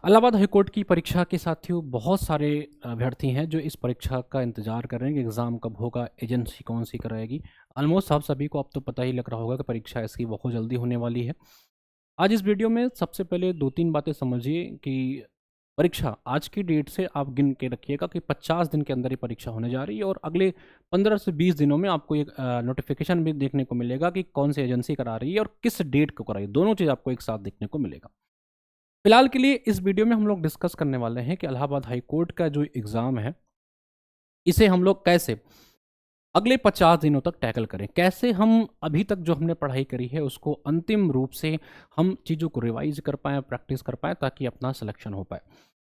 Allahabad high court की परीक्षा के साथियों बहुत सारे अभ्यर्थी हैं जो इस परीक्षा का इंतजार कर रहे हैं कि एग्ज़ाम कब होगा, एजेंसी कौन सी कराएगी। ऑलमोस्ट आप सभी को अब तो पता ही लग रहा होगा कि परीक्षा इसकी बहुत जल्दी होने वाली है। आज इस वीडियो में सबसे पहले 2-3 बातें समझिए कि परीक्षा आज की डेट से आप गिन के रखिएगा कि 50 दिन के अंदर ये परीक्षा होने जा रही है और अगले 15 से 20 दिनों में आपको एक नोटिफिकेशन भी देखने को मिलेगा कि कौन सी एजेंसी करा रही है और किस डेट को कराई, दोनों चीज़ आपको एक साथ देखने को मिलेगा। फिलहाल के लिए इस वीडियो में हम लोग डिस्कस करने वाले हैं कि इलाहाबाद हाई कोर्ट का जो एग्ज़ाम है, इसे हम लोग कैसे अगले 50 दिनों तक टैकल करें। कैसे हम अभी तक जो हमने पढ़ाई करी है उसको अंतिम रूप से हम चीज़ों को रिवाइज़ कर पाएँ, प्रैक्टिस कर पाएँ ताकि अपना सिलेक्शन हो पाए।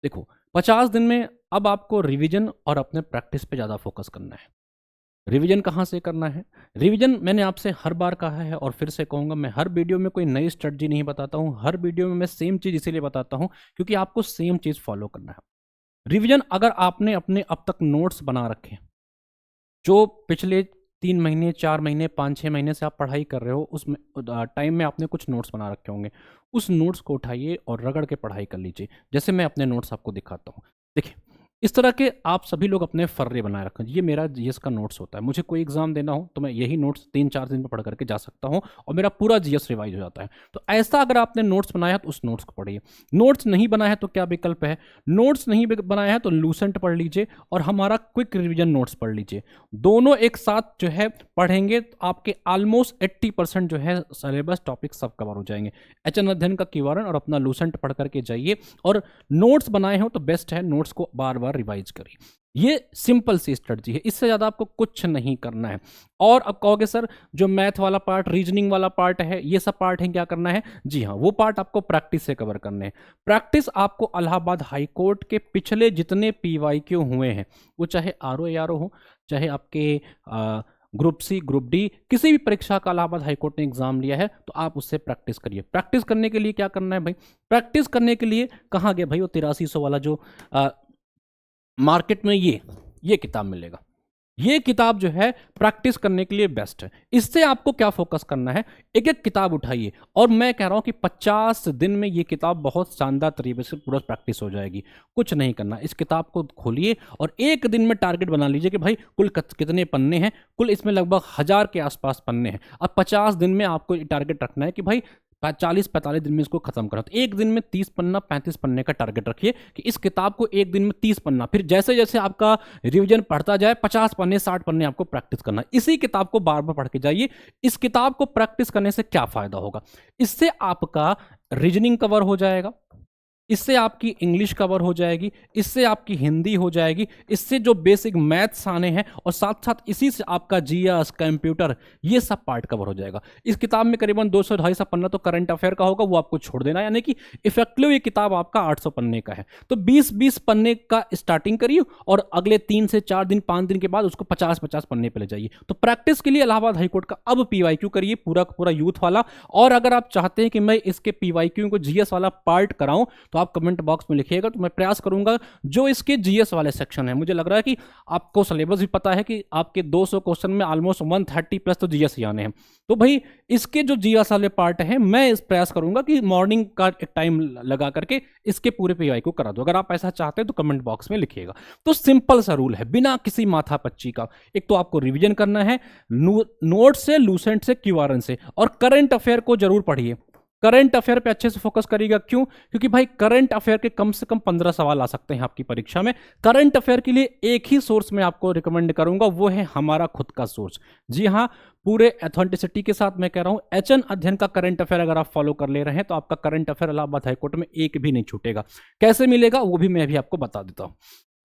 देखो, 50 दिन में अब आपको रिवीजन और अपने प्रैक्टिस पे ज़्यादा फोकस करना है। रिवीजन कहाँ से करना है? रिवीजन मैंने आपसे हर बार कहा है और फिर से कहूँगा, मैं हर वीडियो में कोई नई स्ट्रेटजी नहीं बताता हूँ। हर वीडियो में मैं सेम चीज़ इसीलिए बताता हूँ क्योंकि आपको सेम चीज़ फॉलो करना है। रिवीजन अगर आपने अपने अब तक नोट्स बना रखे हैं, जो पिछले 3 महीने, 4 महीने, 5-6 महीने से आप पढ़ाई कर रहे हो, उसमें टाइम में आपने कुछ नोट्स बना रखे होंगे। उस नोट्स को उठाइए और रगड़ के पढ़ाई कर लीजिए। जैसे मैं अपने नोट्स आपको दिखाता हूँ। देखिए, इस तरह के आप सभी लोग अपने फर्रे बनाए रखें। ये मेरा जीएस का नोट्स होता है। मुझे कोई एग्ज़ाम देना हो तो मैं यही नोट्स 3-4 दिन में पढ़ करके जा सकता हूँ और मेरा पूरा जीएस रिवाइज़ हो जाता है। तो ऐसा अगर आपने नोट्स बनाया है तो उस नोट्स को पढ़िए। नोट्स नहीं बनाया है तो क्या विकल्प है? नोट्स नहीं बनाया है तो लूसेंट पढ़ लीजिए और हमारा क्विक रिवीजन नोट्स पढ़ लीजिए। दोनों एक साथ जो है पढ़ेंगे तो आपके ऑलमोस्ट 80% जो है सिलेबस टॉपिक सब कवर हो जाएंगे। एचएन अध्ययन का कीवारण और अपना लूसेंट पढ़ करके जाइए और नोट्स बनाए हो तो बेस्ट है, नोट्स को बार बार रिवाइज करिए। ये सिंपल सी स्ट्रेटजी है, इससे ज़्यादा आपको कुछ नहीं करना है। और अब कहोगे सर जो मैथ वाला पार्ट, रीजनिंग वाला पार्ट है, ये सब पार्ट है, क्या करना है? जी हाँ, वो पार्ट आपको प्रैक्टिस से कवर करने हैं। प्रैक्टिस आपको इलाहाबाद हाई कोर्ट के पिछले जितने पीवाईक्यू हुए हैं, वो चाहे आरओ एआरओ हो, चाहे आपके ग्रुप सी, ग्रुप डी, किसी भी परीक्षा का इलाहाबाद हाईकोर्ट ने एग्जाम लिया है तो आप उससे प्रैक्टिस करिए। प्रैक्टिस करने के लिए क्या करना है भाई? प्रैक्टिस करने के लिए कहाँ गए भाई वो 8300 वाला जो मार्केट में ये किताब मिलेगा। ये किताब जो है प्रैक्टिस करने के लिए बेस्ट है। इससे आपको क्या फोकस करना है? एक एक किताब उठाइए और मैं कह रहा हूं कि 50 दिन में ये किताब बहुत शानदार तरीके से पूरा प्रैक्टिस हो जाएगी। कुछ नहीं करना, इस किताब को खोलिए और एक दिन में टारगेट बना लीजिए कि भाई कुल कितने पन्ने हैं। कुल इसमें लगभग 1000 के आसपास पन्ने हैं। अब 50 दिन में आपको टारगेट रखना है कि भाई 40-45 दिन में इसको खत्म करा। तो एक दिन में 30 पन्ना, 35 पन्ने का टारगेट रखिए कि इस किताब को एक दिन में 30 पन्ना, फिर जैसे जैसे आपका रिवीजन बढ़ता जाए 50 पन्ने, 60 पन्ने आपको प्रैक्टिस करना। इसी किताब को बार बार पढ़ के जाइए। इस किताब को प्रैक्टिस करने से क्या फायदा होगा? इससे आपका रीजनिंग कवर हो जाएगा, इससे आपकी इंग्लिश कवर हो जाएगी, इससे आपकी हिंदी हो जाएगी, इससे जो बेसिक मैथ्स आने हैं और साथ साथ इसी से आपका जीएस, कंप्यूटर, ये सब पार्ट कवर हो जाएगा। इस किताब में करीबन 200-250 पन्ना तो करंट अफेयर का होगा, वो आपको छोड़ देना, यानी कि इफेक्टिव ये किताब आपका 800 पन्ने का है। तो 20-20 पन्ने का स्टार्टिंग करिए और अगले 3 से 4 दिन, 5 दिन के बाद उसको 50-50 पन्ने पे ले जाइए। तो प्रैक्टिस के लिए इलाहाबाद हाईकोर्ट का अब पीवाईक्यू करिए, पूरा पूरा यूथ वाला। और अगर आप चाहते हैं कि मैं इसके पीवाईक्यू को जीएस वाला पार्ट कराऊं तो आप कमेंट बॉक्स में लिखिएगा, तो मैं प्रयास करूंगा। जो इसके जीएस वाले सेक्शन है, मुझे लग रहा है कि आपको सिलेबस भी पता है कि आपके 200 क्वेश्चन में ऑलमोस्ट 130 प्लस तो जीएस ही आने हैं। तो भाई इसके जो जीएस वाले पार्ट है, मैं इस प्रयास करूंगा कि मॉर्निंग का एक टाइम लगा करके इसके पूरे पीवाई को करा दो। अगर आप ऐसा चाहते हैं तो कमेंट बॉक्स में लिखिएगा। तो सिंपल सा रूल है, बिना किसी माथापच्ची का। एक तो आपको रिवीजन करना है नोट से, लूसेंट से, क्यूआरएन से, और करंट अफेयर को जरूर पढ़िए। करंट अफेयर पे अच्छे से फोकस करिएगा। क्यों? क्योंकि भाई करंट अफेयर के कम से कम 15 सवाल आ सकते हैं आपकी परीक्षा में। करंट अफेयर के लिए एक ही सोर्स मैं आपको रिकमेंड करूंगा, वो है हमारा खुद का सोर्स। जी हाँ, पूरे ऑथेंटिसिटी के साथ मैं कह रहा हूं, एचएन अध्ययन का करंट अफेयर अगर आप फॉलो कर ले रहे हैं तो आपका करंट अफेयर इलाहाबाद हाईकोर्ट में एक भी नहीं छूटेगा। कैसे मिलेगा वो भी मैं भी आपको बता देता हूं।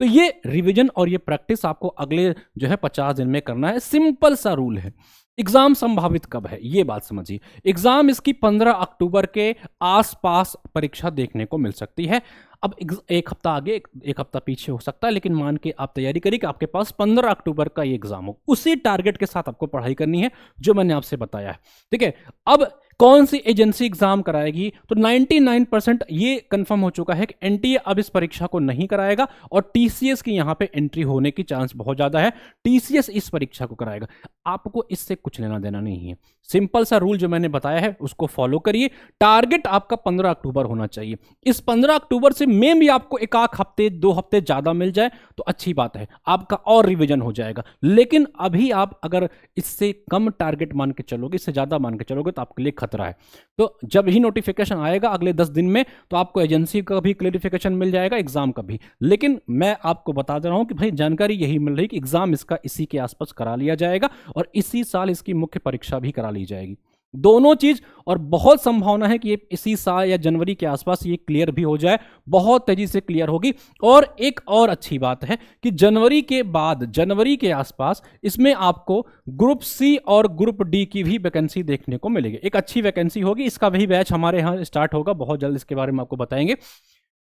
तो ये रिवीजन और ये प्रैक्टिस आपको अगले जो है 50 दिन में करना है। सिंपल सा रूल है। एग्जाम संभावित कब है ये बात समझिए। एग्जाम इसकी 15 अक्टूबर के आसपास परीक्षा देखने को मिल सकती है। अब एक हफ्ता आगे, एक हफ्ता पीछे हो सकता है, लेकिन मान के आप तैयारी करिए कि आपके पास 15 अक्टूबर का ये एग्जाम हो। उसी टारगेट के साथ आपको पढ़ाई करनी है जो मैंने आपसे बताया है। ठीक है, अब कौन सी एजेंसी एग्जाम कराएगी? तो 99% ये कंफर्म हो चुका है कि एनटीए अब इस परीक्षा को नहीं कराएगा और टीसीएस की यहां पे एंट्री होने की चांस बहुत ज्यादा है। टीसीएस इस परीक्षा को कराएगा। आपको इससे कुछ लेना देना नहीं है। सिंपल सा रूल जो मैंने बताया है उसको फॉलो करिए। टारगेट आपका 15 अक्टूबर होना चाहिए। इस 15 अक्टूबर से में भी आपको एक आध हफ्ते 2 हफ्ते ज़्यादा मिल जाए तो अच्छी बात है, आपका और रिवीजन हो जाएगा। लेकिन अभी आप अगर इससे कम टारगेट मान के चलोगे, इससे ज़्यादा मान के चलोगे तो आपके लिए खतरा है। तो जब ही नोटिफिकेशन आएगा अगले 10 दिन में तो आपको एजेंसी का भी क्लेरिफिकेशन मिल जाएगा, एग्जाम का भी। लेकिन मैं आपको बता दे रहा हूं कि भाई जानकारी यही मिल रही कि एग्जाम इसका इसी के आसपास करा लिया जाएगा और इसी साल इसकी मुख्य परीक्षा भी करा ली जाएगी। दोनों चीज, और बहुत संभावना है कि ये इसी साल या जनवरी के आसपास ये क्लियर भी हो जाए, बहुत तेजी से क्लियर होगी। और एक और अच्छी बात है कि जनवरी के बाद, जनवरी के आसपास इसमें आपको ग्रुप सी और ग्रुप डी की भी वैकेंसी देखने को मिलेगी। एक अच्छी वैकेंसी होगी, इसका भी बैच हमारे यहाँ स्टार्ट होगा, बहुत जल्द इसके बारे में आपको बताएंगे।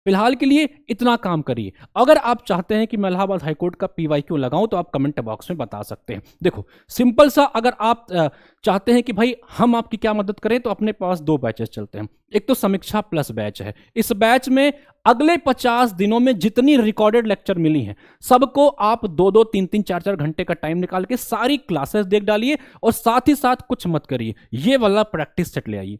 फिलहाल के लिए इतना काम करिए। अगर आप चाहते हैं कि मैं इलाहाबाद हाईकोर्ट का PYQ लगाऊं तो आप कमेंट बॉक्स में बता सकते हैं। देखो सिंपल सा, अगर आप चाहते हैं कि भाई हम आपकी क्या मदद करें तो अपने पास 2 बैचेस चलते हैं। एक तो समीक्षा प्लस बैच है। इस बैच में अगले 50 दिनों में जितनी रिकॉर्डेड लेक्चर मिली हैं सबको आप 2-2, 3-3, 4-4 घंटे का टाइम निकाल के सारी क्लासेस देख डालिए और साथ ही साथ कुछ मत करिए, ये वाला प्रैक्टिस सेट ले आइए।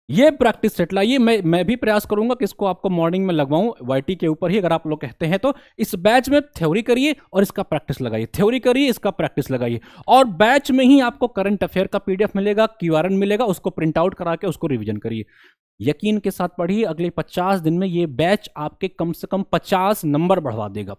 ये प्रैक्टिस सेट लाइए। मैं भी प्रयास करूंगा कि इसको आपको मॉर्निंग में लगवाऊं YT के ऊपर ही, अगर आप लोग कहते हैं तो। इस बैच में थ्योरी करिए और इसका प्रैक्टिस लगाइए, थ्योरी करिए, इसका प्रैक्टिस लगाइए। और बैच में ही आपको करंट अफेयर का PDF मिलेगा, QRN मिलेगा, उसको प्रिंट आउट करा के उसको रिवीजन करिए। यकीन के साथ पढ़िए, अगले 50 दिन में ये बैच आपके कम से कम 50 नंबर बढ़वा देगा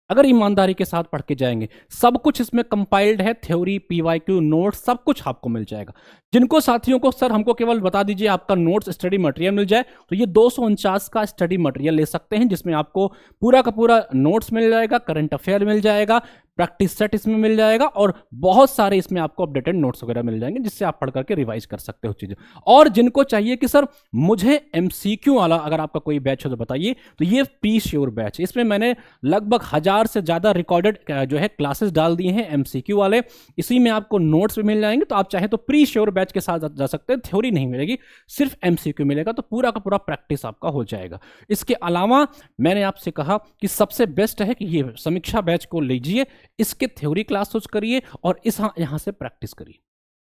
अगर ईमानदारी के साथ पढ़ के जाएंगे। सब कुछ इसमें कंपाइल्ड है, थ्योरी, PYQ, नोट्स, सब कुछ आपको मिल जाएगा। जिनको साथियों को सर हमको केवल बता दीजिए आपका नोट्स स्टडी मटेरियल मिल जाए, तो ये 249 का स्टडी मटेरियल ले सकते हैं, जिसमें आपको पूरा का पूरा नोट्स मिल जाएगा, करंट अफेयर मिल जाएगा, प्रैक्टिस सेट इसमें मिल जाएगा और बहुत सारे इसमें आपको अपडेटेड नोट्स वगैरह मिल जाएंगे, जिससे आप पढ़ करके रिवाइज कर सकते हो चीजें। और जिनको चाहिए कि सर मुझे MCQ वाला अगर आपका कोई बैच हो तो बताइए, तो ये प्री श्योर बैच है। इसमें मैंने लगभग 1000 से ज्यादा रिकॉर्डेड जो है क्लासेस डाल दिए हैं MCQ वाले। इसी में आपको नोट्स भी मिल जाएंगे, तो आप चाहे तो प्री श्योर बैच के साथ जा सकते हैं। थ्योरी नहीं मिलेगी, सिर्फ MCQ मिलेगा, तो पूरा का पूरा प्रैक्टिस आपका हो जाएगा। इसके अलावा मैंने आपसे कहा कि सबसे बेस्ट है कि ये समीक्षा बैच को लीजिए, इसके थ्योरी क्लासेस करिए और यहां से प्रैक्टिस करिए,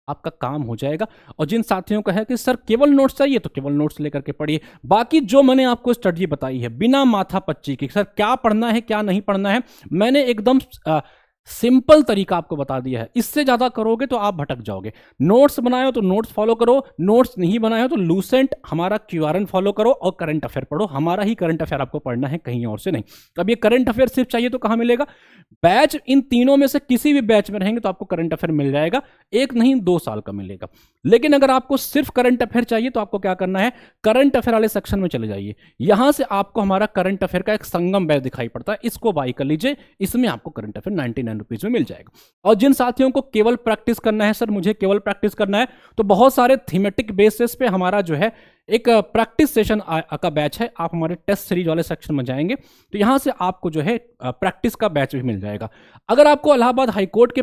आपका काम हो जाएगा। और जिन साथियों का है कि सर केवल नोट्स चाहिए, तो केवल नोट्स लेकर के पढ़िए। बाकी जो मैंने आपको स्ट्रेटजी बताई है बिना माथा पच्ची की, सर क्या पढ़ना है क्या नहीं पढ़ना है, मैंने एकदम सिंपल तरीका आपको बता दिया है। इससे ज्यादा करोगे तो आप भटक जाओगे। नोट्स बनाए हो तो नोट्स फॉलो करो, नोट्स नहीं बनाए हो तो लूसेंट हमारा QRN फॉलो करो और करंट अफेयर पढ़ो। हमारा ही करंट अफेयर आपको पढ़ना है, कहीं और से नहीं। अब ये करंट अफेयर सिर्फ चाहिए तो कहां मिलेगा? बैच इन तीनों में से किसी भी बैच में रहेंगे तो आपको करंट अफेयर मिल जाएगा, 1 नहीं 2 साल का मिलेगा। लेकिन अगर आपको सिर्फ करंट अफेयर चाहिए तो आपको क्या करना है, करंट अफेयर वाले सेक्शन में चले जाइए। यहां से आपको हमारा करंट अफेयर का एक संगम बैच दिखाई पड़ता है, इसको बाई कर लीजिए। इसमें आपको करंट अफेयर 99 रुपीज में मिल जाएगा। और जिन साथियों को केवल प्रैक्टिस करना है, सर मुझे केवल प्रैक्टिस करना है, तो बहुत सारे थीमेटिक बेसिस पे हमारा जो है एक प्रैक्टिस सेशन का बैच है। आप हमारे टेस्ट सीरीज वाले सेक्शन में जाएंगे तो यहां से आपको जो है प्रैक्टिस का बैच भी मिल जाएगा। अगर आपको इलाहाबाद हाईकोर्ट के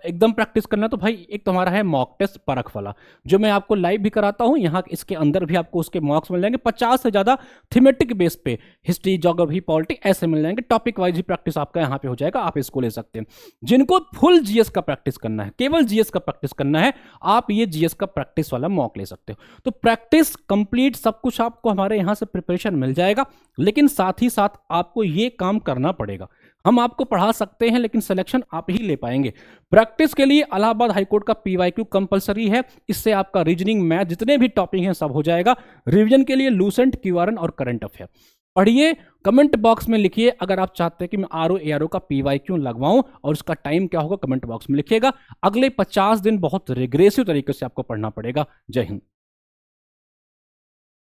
एकदम प्रैक्टिस करना है तो भाई एक तो हमारा है मॉक टेस्ट परख वाला, जो मैं आपको लाइव भी कराता हूं। यहाँ इसके अंदर भी आपको उसके मॉक्स मिल जाएंगे, 50 से ज्यादा थीमेटिक बेस पे, हिस्ट्री, ज्योग्राफी, पॉलिटिक्स ऐसे मिल जाएंगे। टॉपिक वाइज ही प्रैक्टिस आपका यहाँ पे हो जाएगा, आप इसको ले सकते हैं। जिनको फुल GS का प्रैक्टिस करना है, केवल GS का प्रैक्टिस करना है, आप ये GS का प्रैक्टिस वाला मॉक ले सकते हो। तो प्रैक्टिस कंप्लीट सब कुछ आपको हमारे यहां से प्रिपरेशन मिल जाएगा। लेकिन साथ ही साथ आपको ये काम करना पड़ेगा। हम आपको पढ़ा सकते हैं लेकिन सिलेक्शन आप ही ले पाएंगे। प्रैक्टिस के लिए इलाहाबाद हाईकोर्ट का PYQ कंपलसरी है। इससे आपका रीजनिंग, मैथ, जितने भी टॉपिक हैं सब हो जाएगा। रिवीजन के लिए लूसेंट, QRN और करंट अफेयर पढ़िए। कमेंट बॉक्स में लिखिए अगर आप चाहते हैं कि मैं RO ARO का PYQ लगवाऊं और उसका टाइम क्या होगा, कमेंट बॉक्स में लिखिएगा। अगले 50 दिन बहुत रिग्रेसिव तरीके से आपको पढ़ना पड़ेगा। जय हिंद।